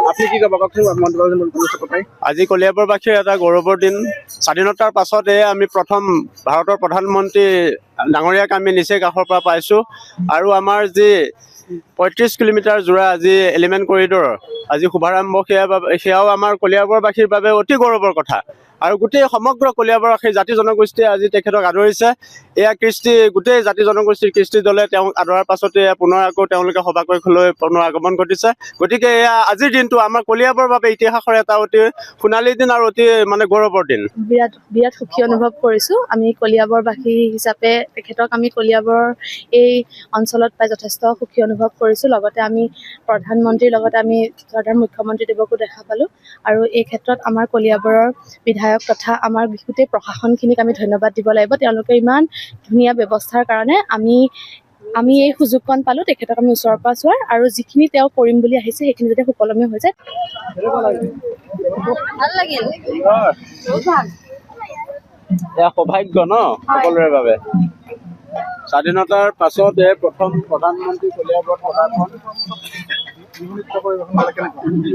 আপুনি কি ক'ব কওকচোন আজি কলিয়াবৰবাসীৰ এটা গৌৰৱৰ দিন স্বাধীনতাৰ পাছতে আমি প্ৰথম ভাৰতৰ প্ৰধানমন্ত্ৰী ডাঙৰীয়াক আমি নিচেই কাষৰ পৰা পাইছোঁ আৰু আমাৰ যি ৩৫ কিলোমিটাৰ জোৰা আজি এলিমেণ্ট কৰিডৰ আজি শুভাৰম্ভ সেয়াও আমাৰ কলিয়াবৰবাসীৰ বাবে অতি গৌৰৱৰ কথা আৰু গোটেই সমগ্ৰ কলিয়াবৰবাসীৰ জাতি জনগোষ্ঠীয়ে আজি তেখেতক আদৰিছে এয়া কৃষ্টি গোটেই জাতি জনগোষ্ঠীৰ কৃষ্টি দলে তেওঁক আদৰাৰ পাছতে পুনৰ আকৌ তেওঁলোকে সভাকক্ষলৈ পুনৰ আগমন ঘটিছে গতিকে এয়া আজিৰ দিনটো আমাৰ কলিয়াবৰৰ বাবে ইতিহাসৰ এটা অতি সোণালী দিন আৰু অতি গৌৰৱৰ দিন বিৰাট সুখী অনুভৱ কৰিছোঁ আমি কলিয়াবৰবাসী হিচাপে তেখেতক আমি কলিয়াবৰ এই অঞ্চলত পাই যথেষ্ট সুখী অনুভৱ কৰিছোঁ লগতে আমি প্ৰধানমন্ত্ৰীৰ লগতে আমি শ্ৰদ্ধাৰ মুখ্যমন্ত্ৰীদেৱকো দেখা পালোঁ আৰু এই ক্ষেত্ৰত আমাৰ কলিয়াবৰৰ বিধায়ক তথা আমাৰ গোটেই প্ৰশাসনখিনিক আমি ধন্যবাদ দিব লাগিব তেওঁলোকে ইমান ধুনীয়া ব্যৱস্থাৰ কাৰণে আমি এই সুযোগকণ পালোঁ তেখেতক আমি ওচৰৰ পৰা চোৱাৰ আৰু যিখিনি তেওঁ কৰিম বুলি আহিছে সেইখিনি যাতে সুকলমে হৈ যায় ভাল লাগিল এয়া সৌভাগ্য ন সকলোৰে বাবে স্বাধীনতাৰ পাছতে প্ৰথম প্ৰধানমন্ত্ৰী কলিয়াবৰত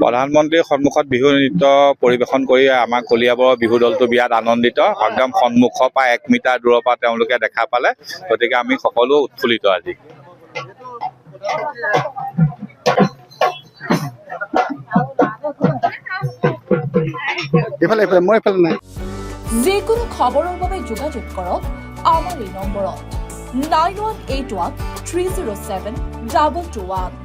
প্ৰধানমন্ত্ৰীৰ সন্মুখত বিহু নৃত্য পৰিৱেশন কৰি আমাৰ কলিয়াবৰৰ বিহু দলটো বিৰাট আনন্দিত একদম সন্মুখৰ পৰা 1 মিটাৰ দূৰৰ পৰা তেওঁলোকে দেখা পালে গতিকে আমি সকলো উৎফুল্লিত আজি যিকোনো খবৰৰ বাবে যোগাযোগ কৰক আমাৰ এই নম্বৰত 9181 307 221